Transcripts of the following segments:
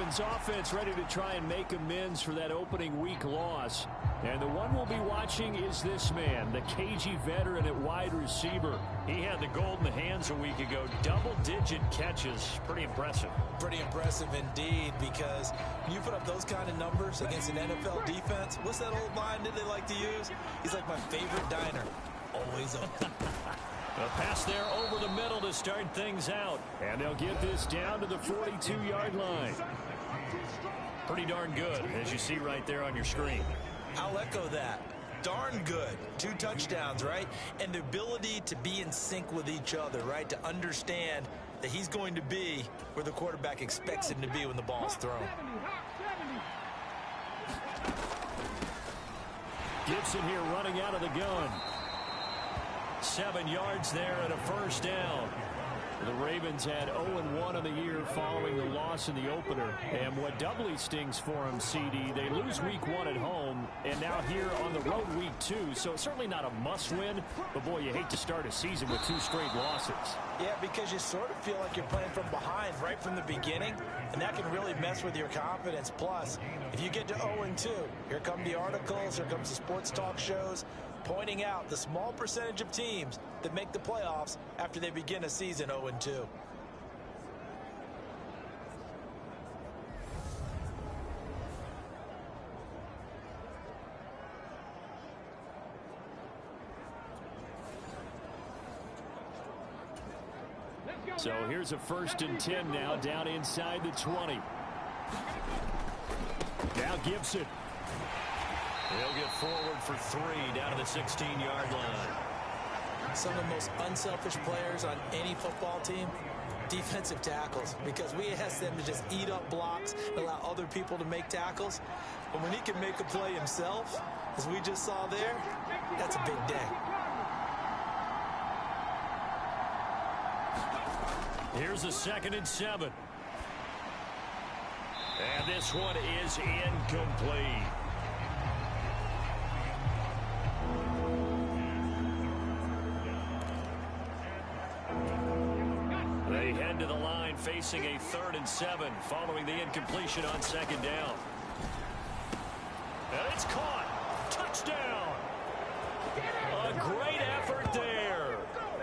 Ravens offense ready to try and make amends for that opening week loss. And the one we'll be watching is this man, the cagey veteran at wide receiver. He had the gold in the hands a week ago. Double-digit catches. Pretty impressive. Pretty impressive indeed, because when you put up those kind of numbers against an NFL defense, what's that old line that they like to use? He's like my favorite diner. Always open. A pass there over the middle to start things out. And they'll get this down to the 42-yard line. Pretty darn good, as you see right there on your screen. I'll echo that. Darn good. 2 touchdowns, right? And the ability to be in sync with each other, right? To understand that he's going to be where the quarterback expects him to be when the ball's thrown. Gibson here running out of the gun. 7 yards there and a first down. The Ravens had 0-1 on the year following the loss in the opener. And what doubly stings for them, CD, they lose week 1 at home, and now here on the road week 2. So it's certainly not a must-win, but boy, you hate to start a season with 2 straight losses. Yeah, because you sort of feel like you're playing from behind right from the beginning, and that can really mess with your confidence. Plus, if you get to 0-2, here come the articles, here comes the sports talk shows, pointing out the small percentage of teams that make the playoffs after they begin a season 0-2. So here's a 1st and 10 now, down inside the 20. Now Gibson. He'll get forward for 3 down to the 16-yard line. Some of the most unselfish players on any football team, defensive tackles, because we ask them to just eat up blocks and allow other people to make tackles. But when he can make a play himself, as we just saw there, that's a big day. Here's a 2nd and 7. And this one is incomplete. They head to the line facing a 3rd and 7 following the incompletion on 2nd down. And it's caught. Touchdown. A great effort there.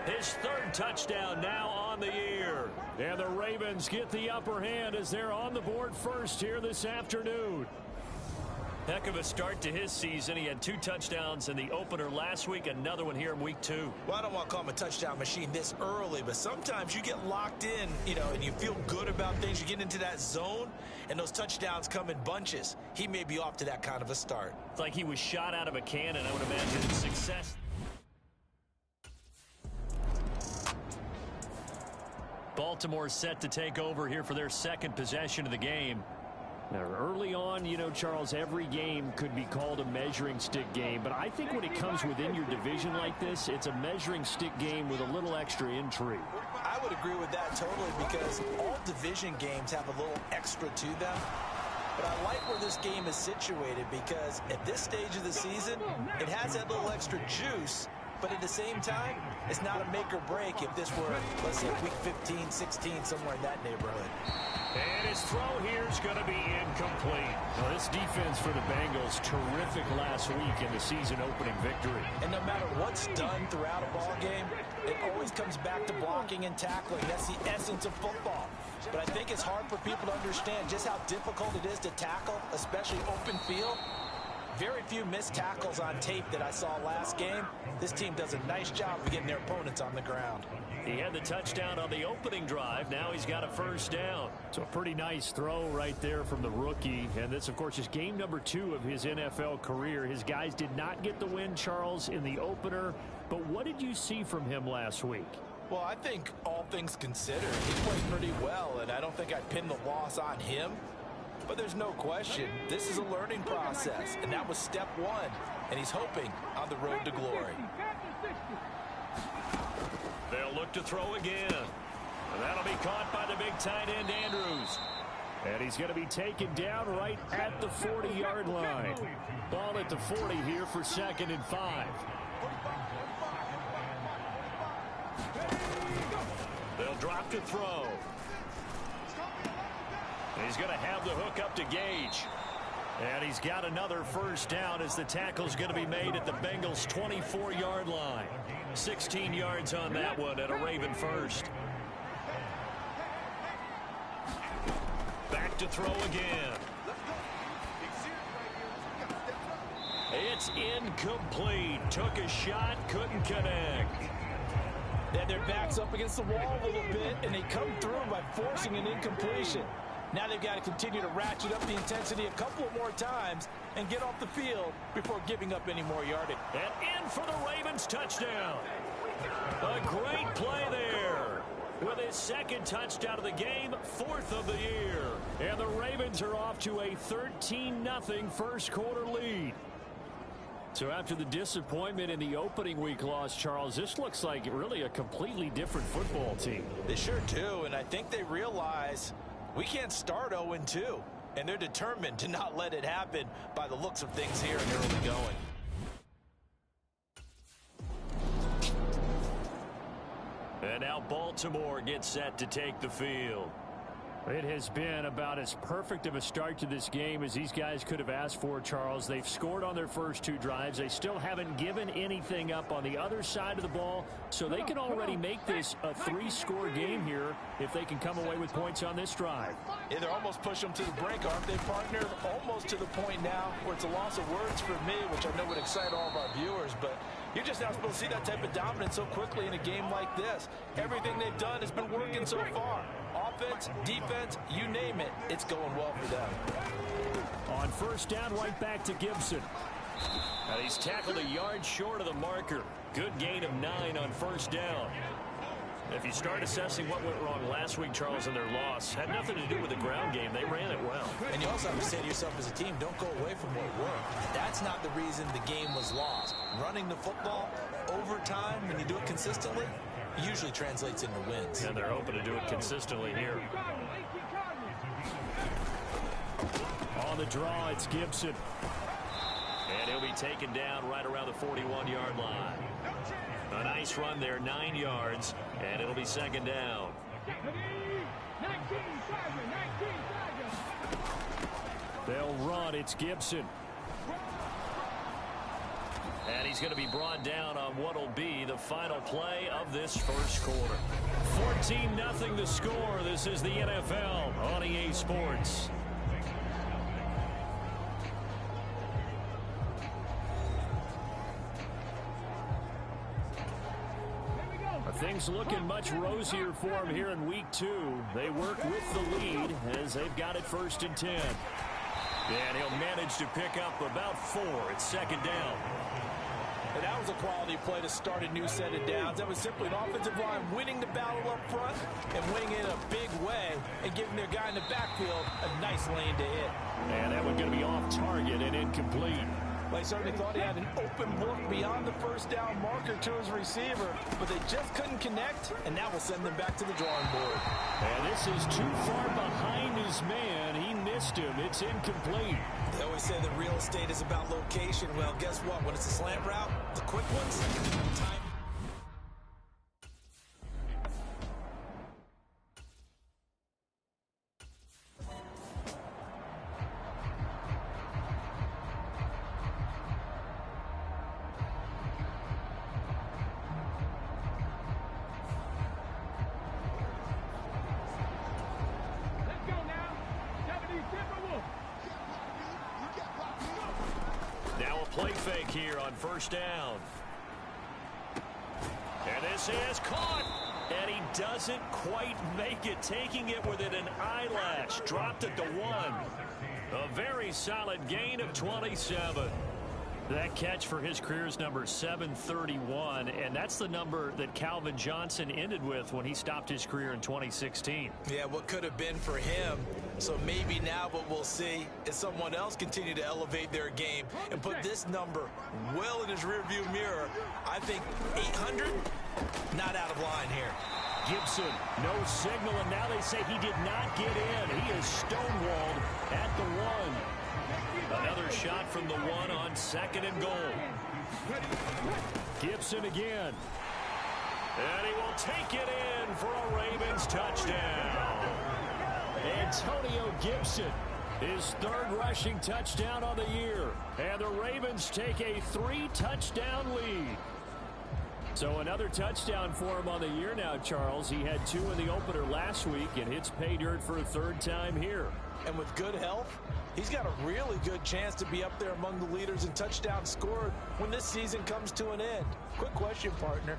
His 3rd touchdown now on the year. And the Ravens get the upper hand as they're on the board first here this afternoon. Heck of a start to his season. He had 2 touchdowns in the opener last week, another one here in week 2. Well, I don't want to call him a touchdown machine this early, but sometimes you get locked in, and you feel good about things. You get into that zone, and those touchdowns come in bunches. He may be off to that kind of a start. It's like he was shot out of a cannon. I would imagine success. Baltimore set to take over here for their 2nd possession of the game. Now, early on, Charles, every game could be called a measuring stick game, but I think when it comes within your division like this, it's a measuring stick game with a little extra intrigue. I would agree with that totally, because all division games have a little extra to them. But I like where this game is situated, because at this stage of the season, it has that little extra juice. But at the same time, it's not a make or break if this were, let's say, week 15, 16, somewhere in that neighborhood. And his throw here is going to be incomplete. Now, this defense for the Bengals, terrific last week in the season-opening victory. And no matter what's done throughout a ball game, it always comes back to blocking and tackling. That's the essence of football. But I think it's hard for people to understand just how difficult it is to tackle, especially open field. Very few missed tackles on tape that I saw last game. This team does a nice job of getting their opponents on the ground. He had the touchdown on the opening drive. Now he's got a 1st down. So a pretty nice throw right there from the rookie. And this, of course, is game number 2 of his NFL career. His guys did not get the win, Charles, in the opener. But what did you see from him last week? Well, I think all things considered, he played pretty well, and I don't think I'd pin the loss on him. But there's no question, this is a learning process, and that was step 1, and he's hoping on the road to glory. They'll look to throw again. And that'll be caught by the big tight end, Andrews. And he's going to be taken down right at the 40-yard line. Ball at the 40 here for 2nd and 5. They'll drop to throw. He's going to have the hook up to Gage. And he's got another first down as the tackle's going to be made at the Bengals' 24-yard line. 16 yards on that one at a Raven first. Back to throw again. It's incomplete. Took a shot, couldn't connect. And their back's up against the wall a little bit, and they come through by forcing an incompletion. Now they've got to continue to ratchet up the intensity a couple more times and get off the field before giving up any more yardage. And in for the Ravens touchdown. A great play there. With his second touchdown of the game, fourth of the year. And the Ravens are off to a 13-0 first quarter lead. So after the disappointment in the opening week loss, Charles, this looks like really a completely different football team. They sure do, and I think they realize we can't start 0-2, and they're determined to not let it happen by the looks of things here in early going. And now Baltimore gets set to take the field. It has been about as perfect of a start to this game as these guys could have asked for, Charles. They've scored on their first two drives. They still haven't given anything up on the other side of the ball, so they can already make this a three-score game here if they can come away with points on this drive. Yeah, they're almost pushing them to the brink, aren't they, partner? Almost to the point now where it's a loss of words for me, which I know would excite all of our viewers, but you're just not supposed to see that type of dominance so quickly in a game like this. Everything they've done has been working so far. Offense, defense, you name it, it's going well for them. On first down, right back to Gibson. And he's tackled a yard short of the marker. Good gain of 9 on first down. If you start assessing what went wrong last week, Charles, in their loss, had nothing to do with the ground game. They ran it well. And you also have to say to yourself as a team, don't go away from what worked. That's not the reason the game was lost. Running the football over time, when you do it consistently, usually translates into wins. And they're hoping to do it consistently here. On the draw, it's Gibson. And he'll be taken down right around the 41-yard line. A nice run there, 9 yards, and it'll be second down. They'll run, it's Gibson. And he's going to be brought down on what will be the final play of this first quarter. 14-0 the score. This is the NFL on EA Sports. Things looking much rosier for them here in week 2. They work with the lead as they've got it 1st and 10. And he'll manage to pick up about 4. It's second down. And that was a quality play to start a new set of downs. That was simply an offensive line winning the battle up front and winning it in a big way and giving their guy in the backfield a nice lane to hit. And that one's going to be off target and incomplete. Well, he certainly thought he had an open book beyond the first down marker to his receiver, but they just couldn't connect, and that will send them back to the drawing board. And this is too far behind his man. He missed him. It's incomplete. They always say that real estate is about location. Well, guess what? When it's a slant route, the quick ones, time. Play fake here on first down. And this is caught. And he doesn't quite make it, taking it within an eyelash. Dropped at the 1. A very solid gain of 27. That catch for his career is number 731, and that's the number that Calvin Johnson ended with when he stopped his career in 2016. Yeah, what could have been for him. So maybe now what we'll see is someone else continue to elevate their game and put this number well in his rearview mirror. I think 800, not out of line here. Gibson, no signal, and now they say he did not get in. He is stonewalled at the 1. Another shot from the 1 on 2nd and goal. Gibson again. And he will take it in for a Ravens touchdown. Antonio Gibson, his third rushing touchdown on the year. And the Ravens take a 3-touchdown lead. So another touchdown for him on the year now, Charles. He had 2 in the opener last week and hits pay dirt for a third time here. And with good health, he's got a really good chance to be up there among the leaders in touchdowns scored when this season comes to an end. Quick question, partner.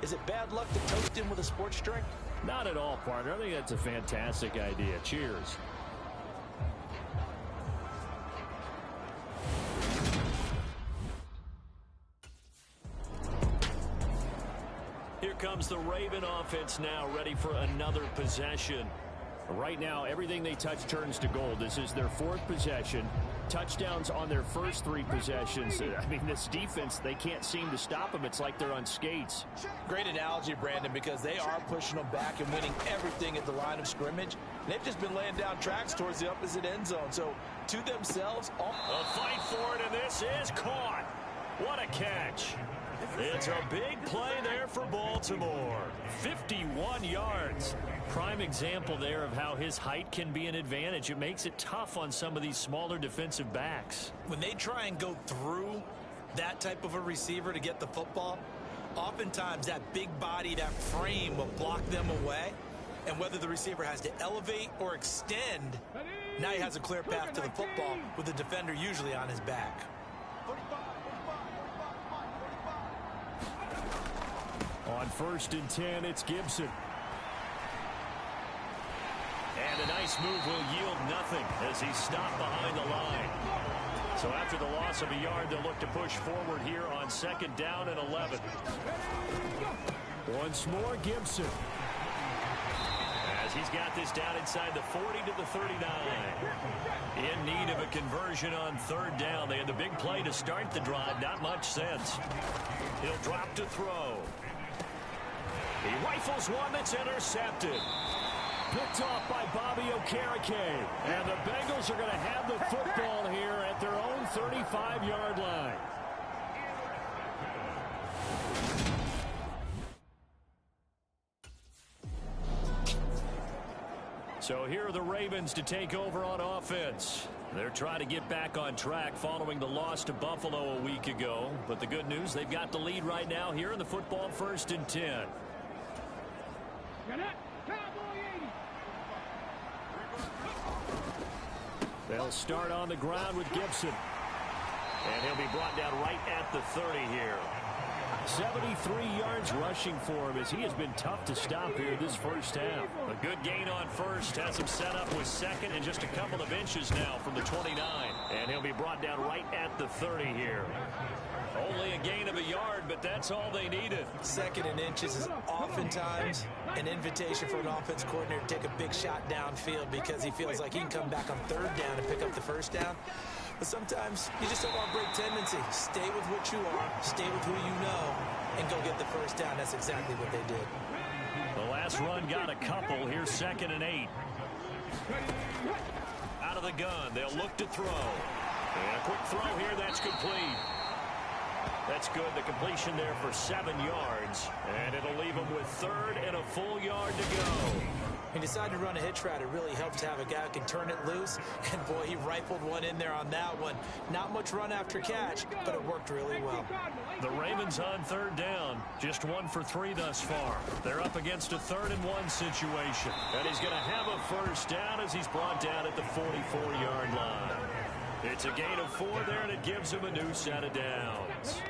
Is it bad luck to toast him with a sports drink? Not at all, partner. I think that's a fantastic idea. Cheers. Here comes the Raven offense now, ready for another possession. Right now, everything they touch turns to gold. This is their 4th possession. Touchdowns on their first 3 possessions. I mean, this defense, they can't seem to stop them. It's like they're on skates. Great analogy, Brandon, because they are pushing them back and winning everything at the line of scrimmage. They've just been laying down tracks towards the opposite end zone. So, to themselves, a fight for it, and this is caught. What a catch. It's a big play there for Baltimore. 51 yards. Prime example there of how his height can be an advantage. It makes it tough on some of these smaller defensive backs. When they try and go through that type of a receiver to get the football, oftentimes that big body, that frame will block them away. And whether the receiver has to elevate or extend, now he has a clear path to the football with the defender usually on his back. On 1st and 10, it's Gibson. And a nice move will yield nothing as he's stopped behind the line. So after the loss of a yard, they'll look to push forward here on 2nd down and 11. Once more, Gibson. As he's got this down inside the 40 to the 39. In need of a conversion on 3rd down. They had the big play to start the drive. Not much sense. He'll drop to throw. He rifles one that's intercepted. Picked off by Bobby Okereke. And the Bengals are going to have the football here at their own 35-yard line. So here are the Ravens to take over on offense. They're trying to get back on track following the loss to Buffalo a week ago. But the good news, they've got the lead right now here in the football 1st and 10. They'll start on the ground with Gibson. And he'll be brought down right at the 30 here. 73 yards rushing for him as he has been tough to stop here this first half. A good gain on 1st. Has him set up with 2nd and just a couple of inches now from the 29. And he'll be brought down right at the 30 here. Only a gain of a yard, but that's all they needed. 2nd and inches is oftentimes an invitation for an offense coordinator to take a big shot downfield because he feels like he can come back on 3rd down and pick up the 1st down. But sometimes you just don't want to break tendency. Stay with what you are, stay with who you know, and go get the 1st down. That's exactly what they did. The last run got a couple. Here's 2nd and 8. Out of the gun, they'll look to throw. And a quick throw here, that's complete. That's good. The completion there for 7 yards. And it'll leave him with 3rd and a full yard to go. He decided to run a hitch route. It really helps to have a guy who can turn it loose. And, boy, he rifled one in there on that one. Not much run after catch, but it worked really well. The Ravens on 3rd down. Just 1 for 3 thus far. They're up against a 3rd and 1 situation. And he's going to have a 1st down as he's brought down at the 44-yard line. It's a gain of 4 there, and it gives him a new set of downs.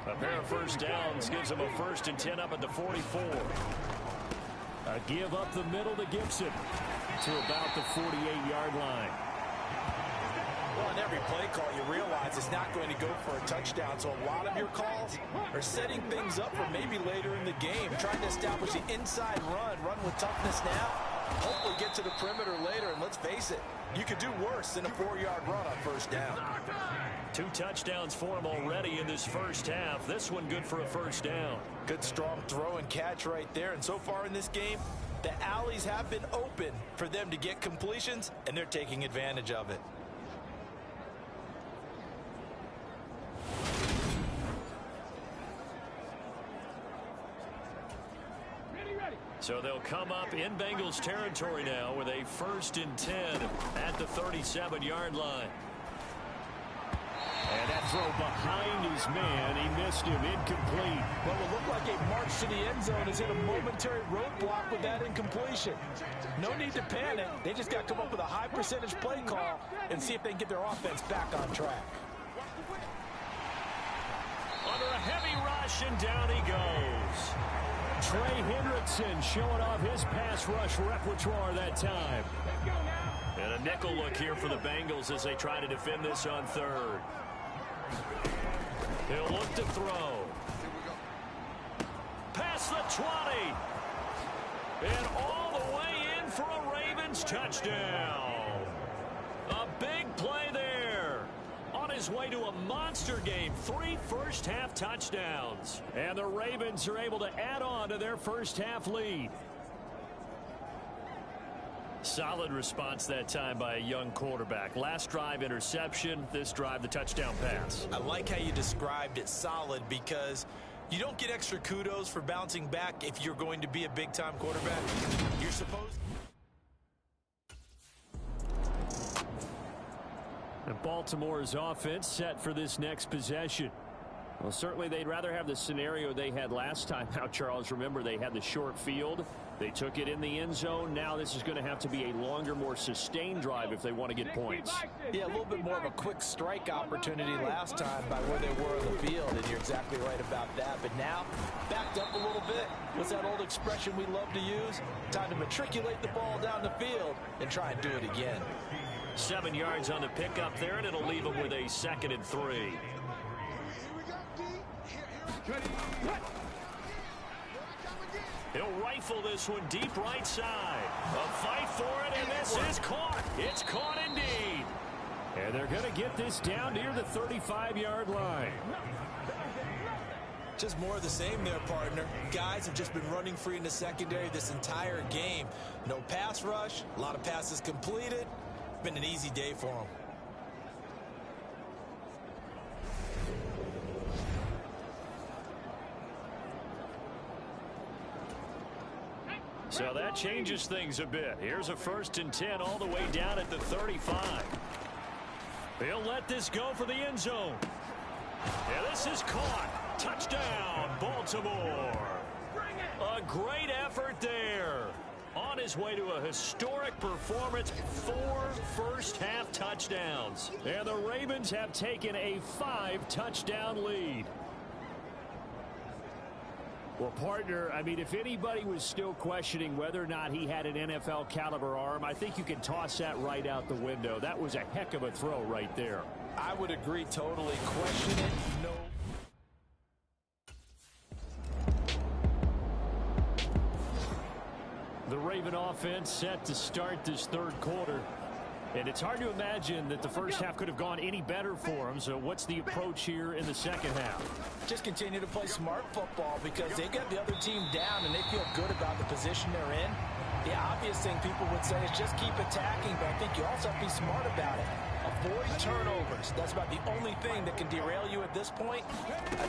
A pair of 1st downs gives him a 1st and 10 up at the 44. A give up the middle to Gibson to about the 48-yard line. Well, in every play call, you realize it's not going to go for a touchdown. So a lot of your calls are setting things up for maybe later in the game, trying to establish the inside run with toughness now. Hopefully get to the perimeter later, and let's face it, you could do worse than a 4-yard run on 1st down. 2 touchdowns for him already in this first half. This one good for a 1st down. Good strong throw and catch right there. And so far in this game, the alleys have been open for them to get completions, and they're taking advantage of it. So they'll come up in Bengals territory now with a 1st and 10 at the 37-yard line. And that throw behind his man. He missed him. Incomplete. What will look like a march to the end zone is hit a momentary roadblock with that incompletion. No need to panic. They just got to come up with a high percentage play call and see if they can get their offense back on track. Under a heavy rush, and down he goes. Trey Hendrickson showing off his pass rush repertoire that time. And a nickel look here for the Bengals as they try to defend this on 3rd. He'll look to throw. Past the 20. And all the way in for a Ravens touchdown. A big play there. On his way to a monster game. 3 first-half touchdowns. And the Ravens are able to add on to their first-half lead. Solid response that time by a young quarterback. Last drive, interception. This drive, the touchdown pass. I like how you described it, solid, because you don't get extra kudos for bouncing back if you're going to be a big-time quarterback. You're supposed to. And Baltimore's offense set for this next possession. Well, certainly they'd rather have the scenario they had last time out, Charles. Remember, they had the short field. They took it in the end zone. Now this is going to have to be a longer, more sustained drive if they want to get points. Yeah, a little bit more of a quick strike opportunity last time by where they were on the field, and you're exactly right about that. But now, backed up a little bit. What's that old expression we love to use? Time to matriculate the ball down the field and try and do it again. 7 yards on the pickup there, and it'll leave them with a 2nd and 3. He'll rifle this one deep right side. A fight for it, and this is caught. It's caught indeed. And they're going to get this down near the 35-yard line. Just more of the same there, partner. Guys have just been running free in the secondary this entire game. No pass rush, a lot of passes completed. Been an easy day for them. So that changes things a bit. Here's a 1st and 10 all the way down at the 35. He'll let this go for the end zone. Yeah, this is caught. Touchdown, Baltimore. A great effort there. On his way to a historic performance, 4 first-half touchdowns. And the Ravens have taken a 5-touchdown lead. Well, partner, I mean, if anybody was still questioning whether or not he had an NFL-caliber arm, I think you can toss that right out the window. That was a heck of a throw right there. I would agree totally. Question it, no. The Raven offense set to start this 3rd quarter. And it's hard to imagine that the first half could have gone any better for them. So what's the approach here in the 2nd half? Just continue to play smart football because they got the other team down and they feel good about the position they're in. The obvious thing people would say is just keep attacking, but I think you also have to be smart about it. Avoid turnovers. That's about the only thing that can derail you at this point.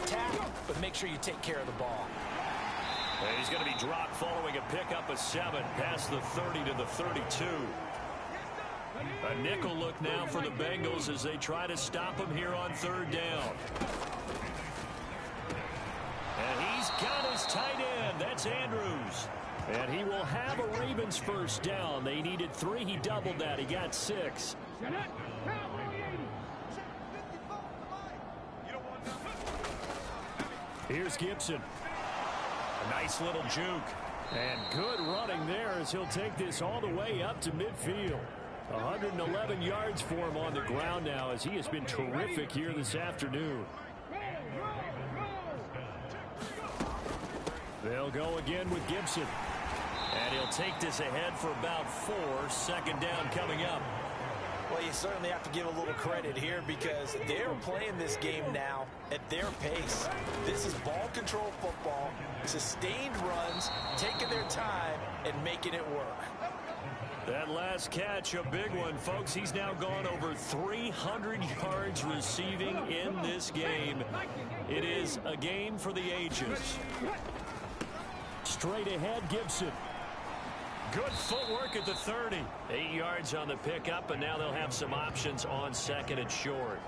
Attack, but make sure you take care of the ball. And he's going to be dropped following a pickup of 7 past the 30 to the 32. A nickel look now for the Bengals as they try to stop him here on 3rd down. And he's got his tight end. That's Andrews. And he will have a Ravens first down. They needed 3. He doubled that. He got 6. Here's Gibson. A nice little juke. And good running there as he'll take this all the way up to midfield. 111 yards for him on the ground now as he has been terrific here this afternoon. They'll go again with Gibson. And he'll take this ahead for about 4. 2nd down coming up. Well, you certainly have to give a little credit here because they're playing this game now at their pace. This is ball control football, sustained runs, taking their time and making it work. That last catch, a big one, folks. He's now gone over 300 yards receiving in this game. It is a game for the ages. Straight ahead, Gibson. Good footwork at the 30. 8 yards on the pickup, and now they'll have some options on 2nd and short.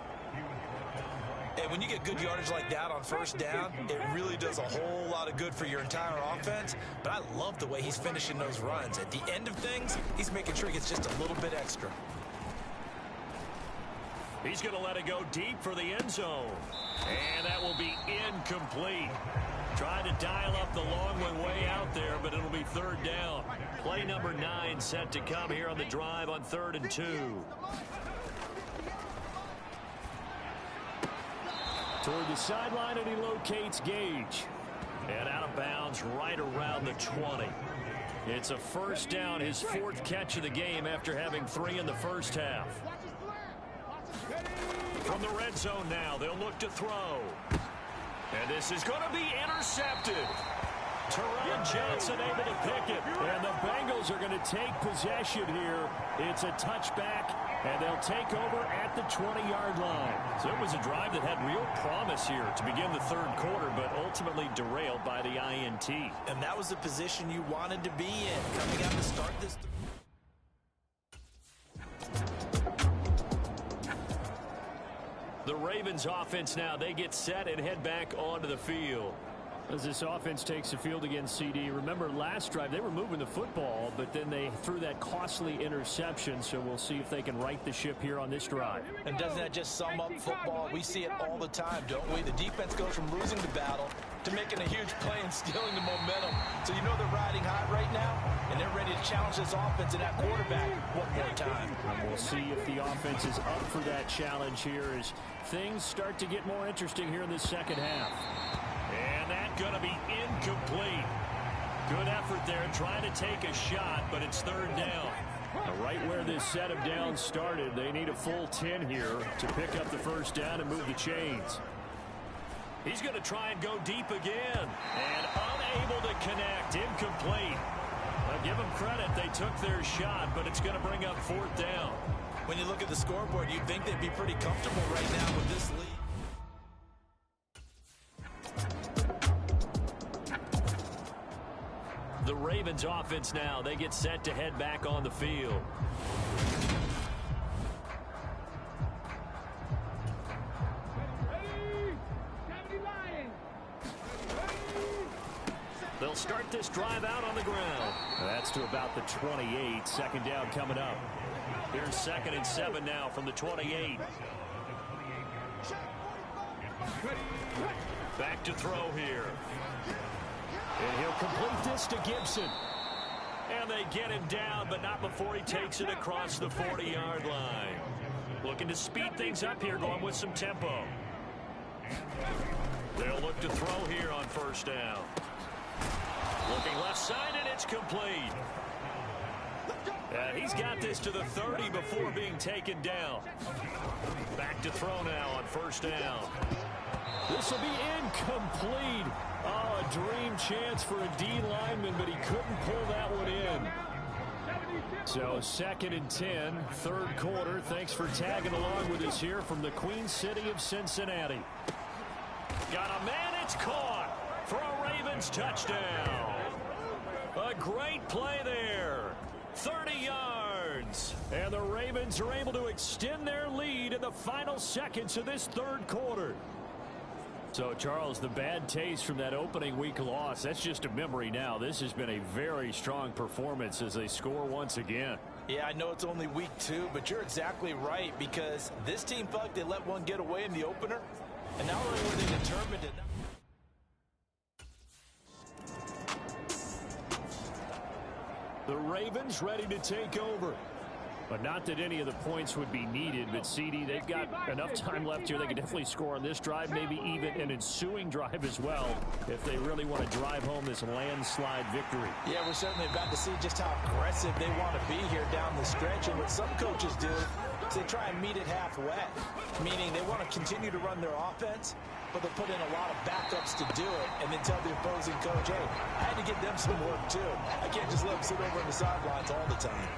And when you get good yardage like that on 1st down, it really does a whole lot of good for your entire offense. But I love the way he's finishing those runs. At the end of things, he's making sure he gets just a little bit extra. He's going to let it go deep for the end zone. And that will be incomplete. Trying to dial up the long one way out there, but it'll be 3rd down. Play number 9 set to come here on the drive on 3rd and 2. Toward the sideline, and he locates Gage. And out of bounds right around the 20. It's a 1st down, his 4th catch of the game after having 3 in the first half. From the red zone now, they'll look to throw. And this is going to be intercepted. Teron Johnson able to pick it. And the Bengals are going to take possession here. It's a touchback, and they'll take over at the 20-yard line. So it was a drive that had real promise here to begin the 3rd quarter, but ultimately derailed by the INT. And that was the position you wanted to be in coming out to start this. The Ravens offense now, they get set and head back onto the field. As this offense takes the field against CD, remember last drive they were moving the football, but then they threw that costly interception, so we'll see if they can right the ship here on this drive. And doesn't that just sum up football? We see it all the time, don't we? The defense goes from losing the battle to making a huge play and stealing the momentum. So you know they're riding high right now, and they're ready to challenge this offense and that quarterback one more time. And we'll see if the offense is up for that challenge here as things start to get more interesting here in the 2nd half. And that's going to be incomplete. Good effort there trying to take a shot, but it's 3rd down. Right where this set of downs started, they need a full 10 here to pick up the 1st down and move the chains. He's going to try and go deep again. And unable to connect. Incomplete. I'll give them credit. They took their shot, but it's going to bring up 4th down. When you look at the scoreboard, you'd think they'd be pretty comfortable right now with this lead. The Ravens offense now, they get set to head back on the field. They'll start this drive out on the ground. That's to about the 28. 2nd down coming up. Here's 2nd and 7 now from the 28. Back to throw here. And he'll complete this to Gibson. And they get him down, but not before he takes it across the 40-yard line. Looking to speed things up here, going with some tempo. They'll look to throw here on 1st down. Looking left side, and it's complete. He's got this to the 30 before being taken down. Back to throw now on 1st down. This will be incomplete. Oh, a dream chance for a D lineman, but he couldn't pull that one in. So 2nd and 10, 3rd quarter. Thanks for tagging along with us here from the Queen City of Cincinnati. Got a man, it's caught for a Ravens touchdown. A great play there. 30 yards. And the Ravens are able to extend their lead in the final seconds of this 3rd quarter. So, Charles, the bad taste from that opening week loss, that's just a memory now. This has been a very strong performance as they score once again. Yeah, I know it's only week 2, but you're exactly right, because this team felt like they let one get away in the opener, and not only were they determined to... The Ravens ready to take over. But not that any of the points would be needed, but CD, they've got enough time left here. They can definitely score on this drive, maybe even an ensuing drive as well, if they really want to drive home this landslide victory. Yeah, we're certainly about to see just how aggressive they want to be here down the stretch. And what some coaches do is they try and meet it halfway, meaning they want to continue to run their offense, but they'll put in a lot of backups to do it and then tell the opposing coach, hey, I had to get them some work too. I can't just let them sit over on the sidelines all the time.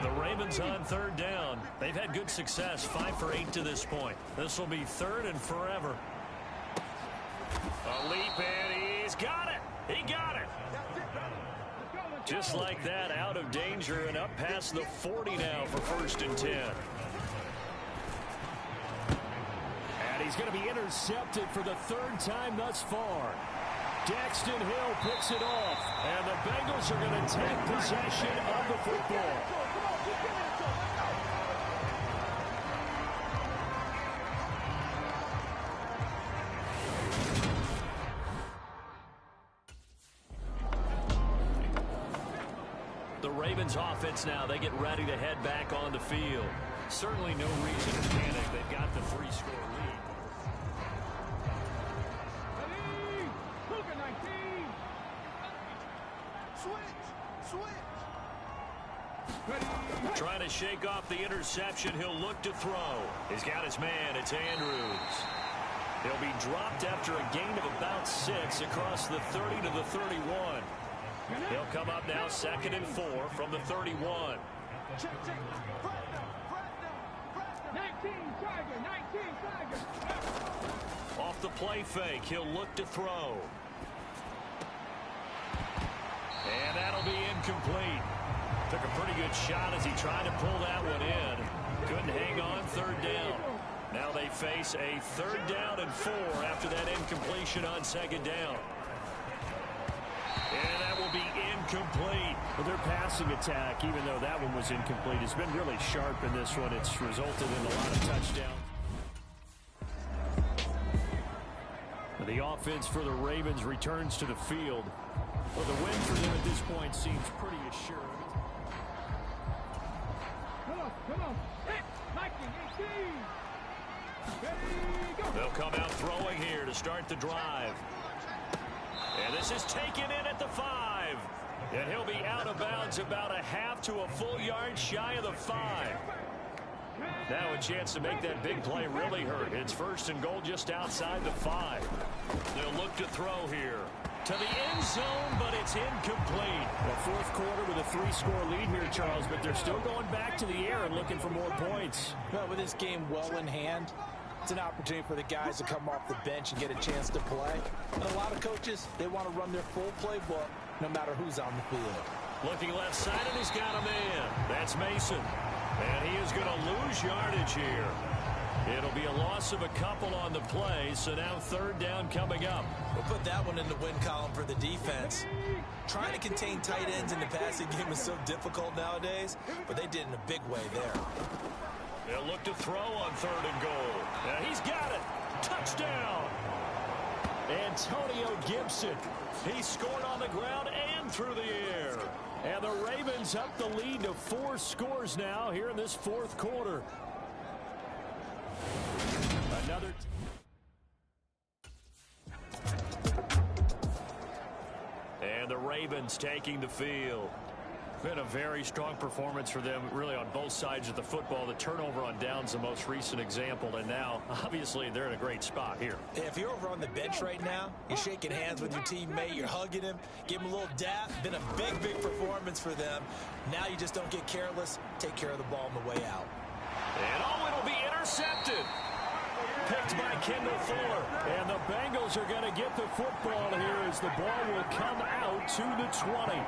The Ravens on 3rd down. They've had good success, 5 for 8 to this point. This will be 3rd and forever. A leap, and he's got it. He got it. Just like that, out of danger and up past the 40 now for 1st and 10. And he's going to be intercepted for the 3rd time thus far. Daxton Hill picks it off, and the Bengals are going to take possession of the football. The Ravens offense now, they get ready to head back on the field. Certainly no reason to panic. They've got the 3-score lead. Trying to shake off the interception. He'll look to throw. He's got his man. It's Andrews. He'll be dropped after a gain of about 6 across the 30 to the 31. He'll come up now 2nd and 4 from the 31. 19 Tiger. Off the play fake, he'll look to throw. And that'll be incomplete. Took a pretty good shot as he tried to pull that one in. Couldn't hang on, 3rd down. Now they face a 3rd down and 4 after that incompletion on 2nd down. And that will be incomplete. Well, their passing attack, even though that one was incomplete, has been really sharp in this one. It's resulted in a lot of touchdowns. The offense for the Ravens returns to the field. Well, the win for them at this point seems pretty assured. Come on. 19, 18. Ready, go. They'll come out throwing here to start the drive. And this is taken in at the 5. And he'll be out of bounds about a half to a full yard shy of the 5. Now a chance to make that big play really hurt. It's 1st and goal just outside the 5. They'll look to throw here. To the end zone, but it's incomplete. Well, 4th quarter with a 3-score lead here, Charles, but they're still going back to the air and looking for more points. Well, with this game well in hand, it's an opportunity for the guys to come off the bench and get a chance to play. And a lot of coaches, they want to run their full playbook no matter who's on the field. Looking left side, and he's got a man. That's Mason. And he is going to lose yardage here. It'll be a loss of a couple on the play, so now 3rd down coming up. We'll put that one in the win column for the defense. Trying to contain tight ends in the passing game is so difficult nowadays, but they did in a big way there. They'll look to throw on 3rd and goal. Now he's got it. Touchdown. Antonio Gibson. He scored on the ground and through the air. And the Ravens up the lead to 4 scores now here in this 4th quarter. Another. And the Ravens taking the field. Been a very strong performance for them, really, on both sides of the football. The turnover on downs, the most recent example, and now, obviously, they're in a great spot here. If you're over on the bench right now, you're shaking hands with your teammate, you're hugging him, give him a little dap. Been a big performance for them. Now you just don't get careless. Take care of the ball on the way out. And it'll be intercepted. Picked by Kendall Fuller. And the Bengals are going to get the football here as the ball will come out to the 20.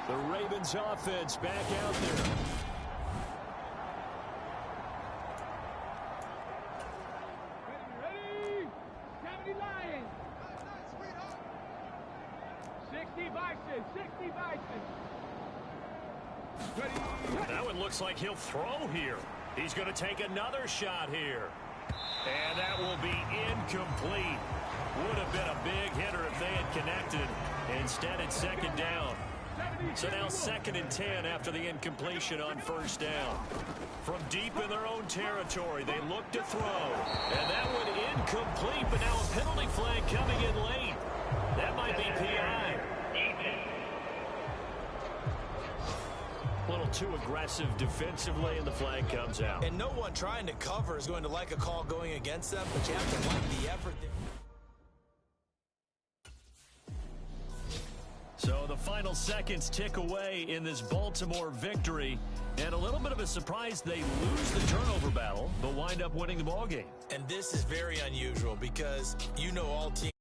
The Ravens offense back out there. Ready. 70 Lions. 60 Bison. 60 Bison. Ready. That one looks like he'll throw here. He's going to take another shot here. And that will be incomplete. Would have been a big hitter if they had connected. Instead, it's 2nd down. So now 2nd and 10 after the incompletion on 1st down. From deep in their own territory, they look to throw. And that one incomplete, but now a penalty flag coming in late. That might be PI. A little too aggressive defensively, and the flag comes out. And no one trying to cover is going to like a call going against them, but you have to like the effort there. So the final seconds tick away in this Baltimore victory. And a little bit of a surprise, they lose the turnover battle, but wind up winning the ballgame. And this is very unusual because you know all teams